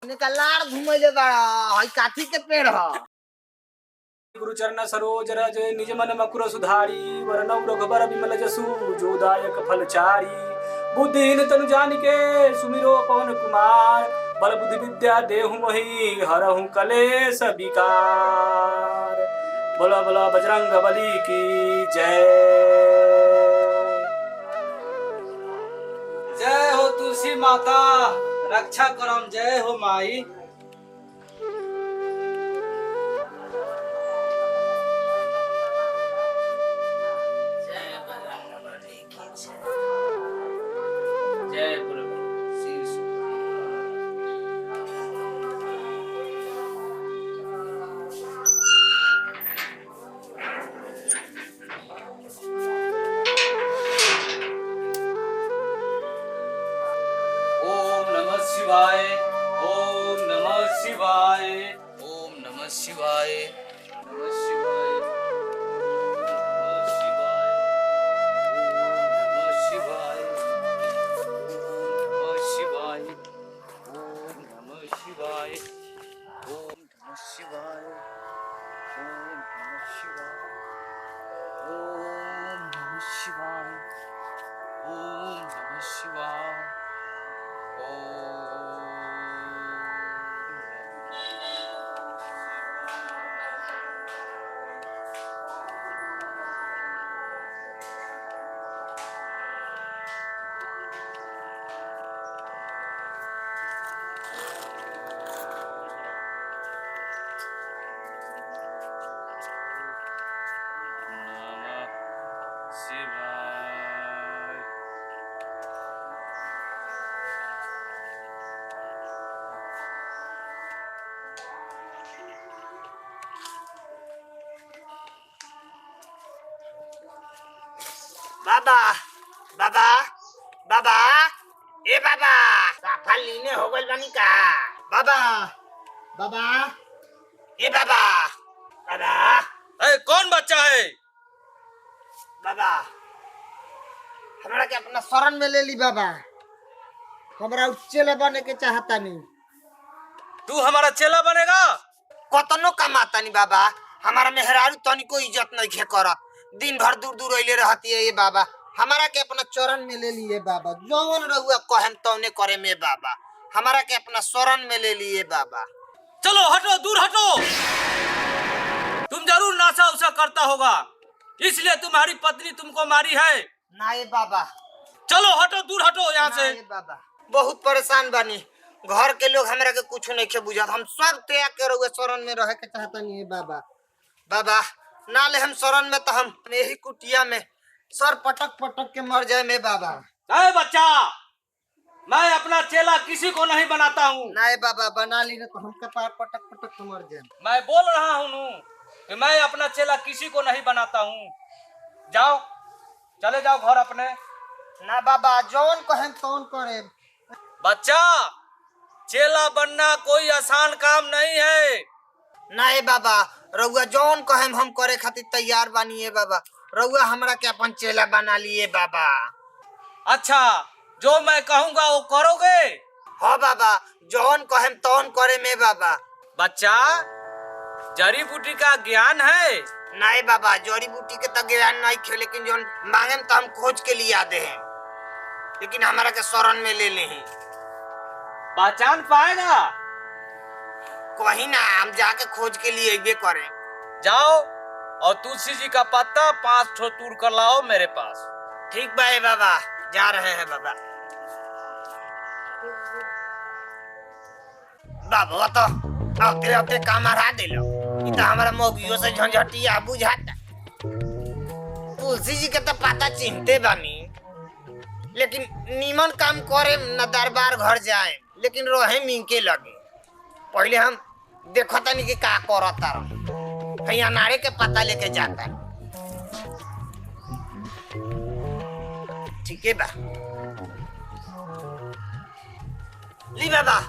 निकलार घुमैले बा हई काठी के पेड़ ह। गुरु चरण सरोज रज निज मन मकुर सुधारी वरनौ रघुबर विमल जसु जो दायक फल चारी। बुद्धिहीन तनु जानिके सुमिरो पवन कुमार बल बुद्धि विद्या देहु मोहि हरहु कलेश विकार। बोला बोला बजरंग बली की जय। जय हो तुलसी माता रक्षा करम। जय हो माई। जय प्रभु शीश। ओम नमः शिवाय। ओम नमः शिवाय। ओम नमः शिवाय। नमः शिवाय। नमः शिवाय। नमः शिवाय। नमः शिवाय। ओम नमः शिवाय। ओम नमः शिवाय। ओम नमः शिवाय। ओम नमः शिवाय। ओम नमः शिवाय। शिवाय। बाबा बाबा बाबा ए बाबा साफा लीने हो गइल बानी का। बाबा बाबा ए बाबा बाबा कौन बच्चा है? बाबा हमरा के अपना शरण में ले ली बाबा। हमरा चेला बने के चाहता नहीं। तू हमारा चेला बनेगा? कतनो कमाता नहीं बाबा। हमारा मेहरारू तनिको इज्जत नहीं खे करत। दिन भर दूर दूर अइले रहती है ये बाबा। हमारा के अपना चरण में ले लिए बाबा। जौन रहुआ कहम तौने करे में बाबा। हमारा के अपना शरण में ले लिए बाबा। चलो हटो, दूर हटो। तुम जरूर नाशा उसा करता होगा, इसलिए तुम्हारी पत्नी तुमको मारी है। ना ये बाबा। चलो हटो, दूर हटो यहाँ से। ये बाबा बहुत परेशान बानी। घर के लोग हमरा के कुछ नहीं खे बुझात। हम सब त्याग के रहुआ शरण में रहे के चाहता नहीं है बाबा। बाबा ना ले हम शरण में तो हम यही कुटिया में सर पटक पटक के मर जाए में बाबा। अरे बच्चा, मैं अपना चेला किसी को नहीं बनाता हूँ। नहीं बाबा बना ली ना तो हम कपार पटक पटक के मर जाए। मैं बोल रहा हूँ कि मैं अपना चेला किसी को नहीं बनाता हूँ। जाओ, चले जाओ घर अपने। ना बाबा जौन कहें तौन करे। बच्चा, चेला बनना कोई आसान काम नहीं है। नहीं बाबा रउआ जौन कहें हम करे खातिर तैयार बानी है बाबा। रउआ हमरा के अपन चेला बना लिए बाबा। अच्छा, जो मैं कहूँगा वो करोगे? हाँ बाबा जौन कहें तौन करे में बाबा। बच्चा, जड़ी बूटी का ज्ञान है? नहीं बाबा जड़ी बूटी के तो ज्ञान नहीं खे, लेकिन जौन मांगे तो हम खोज के लिए आते हैं। लेकिन हमारा के शरण में ले ले हैं। पहचान पाएगा? कहीं ना हम जाके खोज के लिए ये करें। जाओ और तुलसी जी का पत्ता 5 ठो तोड़ कर लाओ मेरे पास। ठीक बा बाबा जा रहे हैं बाबा। बाबा तो अपने अपने काम हरा दिलो। इतना हमारा मोगियों से झंझटिया बुझाता। तुलसी जी के तो पता चिंते बानी, लेकिन नीमन काम करे न दरबार घर जाए, लेकिन रोहे मिंके लगे। पहले हम देखो तनी कि का करता कहीं अनारे के पता लेके जाता। ठीक है बा ली बाबा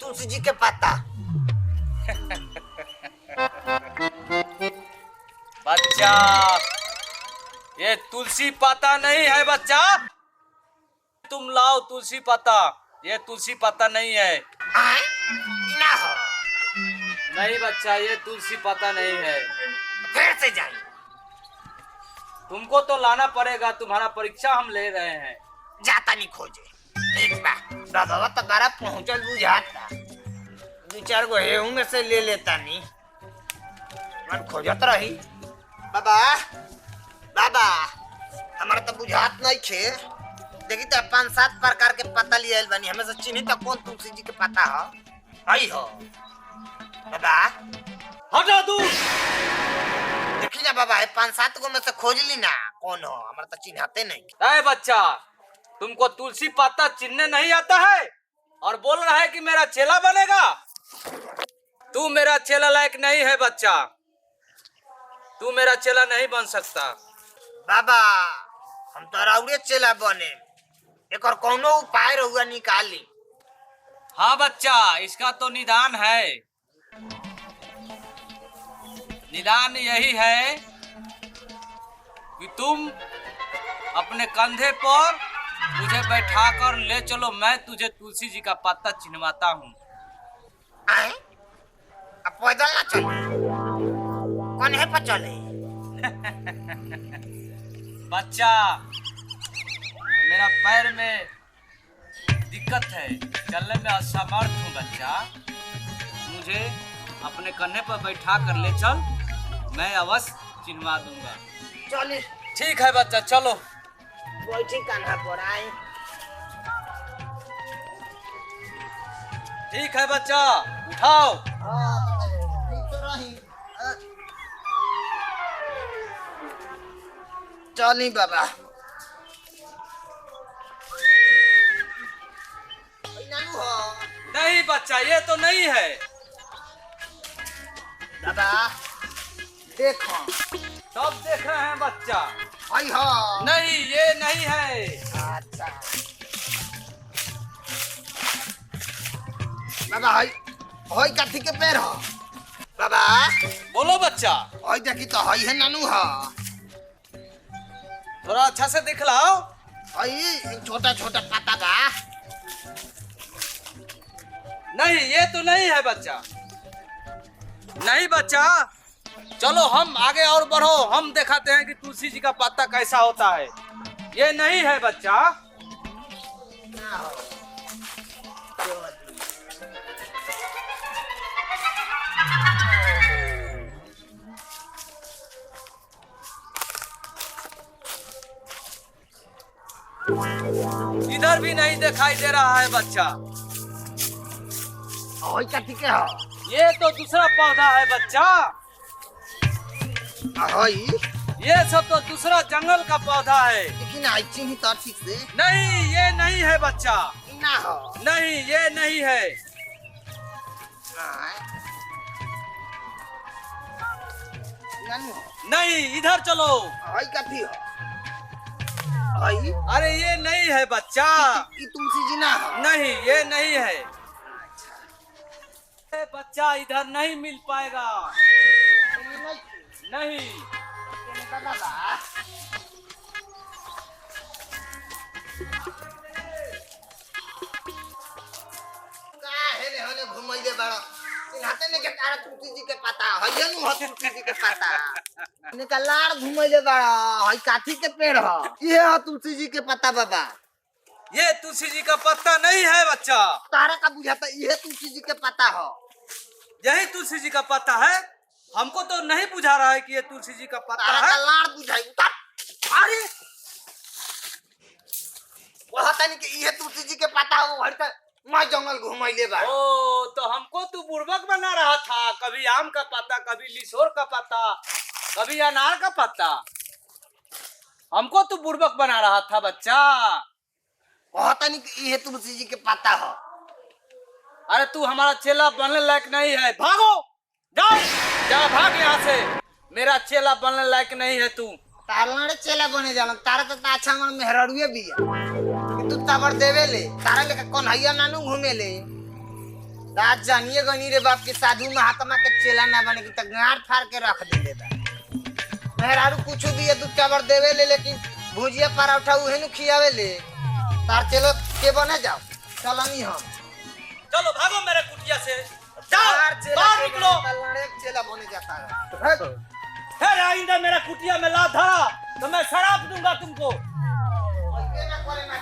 तुलसी जी के पत्ता। बच्चा, ये तुलसी पत्ता नहीं है बच्चा। तुम लाओ तुलसी पत्ता। ये तुलसी पत्ता नहीं है। आए? नहीं बच्चा, ये तुलसी पता नहीं है। फिर से जाए। तुमको तो लाना पड़ेगा, तुम्हारा परीक्षा हम ले रहे हैं। जाता नहीं खोजे। ठीक बा। बाबा तो बारा पहुंचल बुझाता। 2-4 गो हेहू में से ले लेता नहीं। मन खोजत रही। बाबा बाबा हमारा तो बुझात नहीं खे। देखी तो 5-7 प्रकार के पता लिया बनी। हमें से चिन्ही तो कौन तुलसी जी के पता हो। आई हो बाबा। हटा दूर। देखी ना बाबा, 5-7 गो में से खोज ली ना कौन हो। हमारा तो चिन्हते नहीं। अरे बच्चा, तुमको तुलसी पत्ता चिन्हने नहीं आता है और बोल रहा है कि मेरा चेला बनेगा। तू मेरा चेला लायक नहीं है बच्चा, तू मेरा चेला नहीं बन सकता। बाबा हम तो राउरे चेला बने। एक और कौनो उपाय रहुआ निकाली। हाँ बच्चा, इसका तो निदान है। निदान यही है कि तुम अपने कंधे पर मुझे बैठाकर ले चलो, मैं तुझे तुलसी जी का पत्ता चिन्हवाता हूँ। आए? अब पैदल ना चले, कौन है पर चले? बच्चा, मेरा पैर में दिक्कत है, चलने में असमर्थ हूँ बच्चा। मुझे अपने कंधे पर बैठा कर ले चल, मैं अवश्य चिन्हवा दूंगा। चले। ठीक है बच्चा, चलो। बैठी कान्हा पर आए। ठीक है बच्चा, उठाओ। चली बाबा। नहीं बच्चा, ये तो नहीं है। बाबा देखो। सब देख रहे हैं बच्चा। आई हो। नहीं, ये नहीं है। अच्छा बाबा, हई हई काठी के पेड़ हो। बाबा बोलो बच्चा। हई देखी तो हई है नानू हो। थोड़ा अच्छा से दिखलाओ। हई छोटा छोटा पत्ता बा। नहीं, ये तो नहीं है बच्चा। नहीं बच्चा, चलो हम आगे और बढ़ो, हम दिखाते हैं कि तुलसी जी का पत्ता कैसा होता है। ये नहीं है बच्चा। ना हो। इधर भी नहीं दिखाई दे रहा है बच्चा। हई काठी के हो। ये तो दूसरा पौधा है बच्चा। हई ये सब तो दूसरा जंगल का पौधा है। देखी ना, चिन्ही तो ठीक से। नहीं, ये नहीं है बच्चा। ना हो। नहीं, ये नहीं है। नानू नहीं, इधर चलो। हई काठी हो। हई अरे ये नहीं है बच्चा। ई तुलसी जी ना हो। नहीं, ये नहीं है। ये बच्चा इधर नहीं मिल पाएगा। नहीं। घुमैले बड़ा चिन्हाते ने के तारा तुलसी जी के पता हइए नु तुलसी जी के पता ने का लाड़ घुमैले बड़ा। हई काठी के पेड़ ह। ये ह तुलसी जी के पता बाबा। ये तुलसी जी का पत्ता नहीं है बच्चा। तारा का बुझाता ये तुलसी जी के पता हो। यही तुलसी जी का पत्ता है। हमको तो नहीं बुझा रहा है कि ये तुलसी जी का पत्ता तारा का है। लाड़ बुझाई उतर। अरे वो हता नहीं कि ये तुलसी जी के पता हो। हर त मैं जंगल घुमैले बा। ओ, तो हमको तू बुड़बक बना रहा था। कभी आम का पत्ता, कभी लिसोर का पत्ता, कभी अनार का पत्ता। हमको तू बुड़बक बना रहा था बच्चा। कहता नहीं कि ये तुलसी जी के पता हो। अरे तू हमारा चेला बनने लायक नहीं है। भागो, जाओ, जा भाग यहाँ से। मेरा चेला बनने लायक नहीं है तू। तारा चेला बने जाला। तारा तो अच्छा मन मेहरारुए भी है। तू तबर देवे ले। तारा लेके कौन हइया नानू घूमे ले। रात जानिए गनी रे बाप के साधु महात्मा के चेला ना बने की त गांठ फाड़ के रख देले बा। मेहरारू कुछ भी है तू तबर देवे ले, लेकिन भुजिया पराठा उहे नु खियावे ले। तार चलो के बने जाओ। चलनी हम। चलो भागो मेरे कुटिया से। जाओ, बाहर निकलो। होने जाता है। फिर आइंदा मेरा कुटिया में ला धरा तो मैं शराब दूंगा तुमको। ना करे ना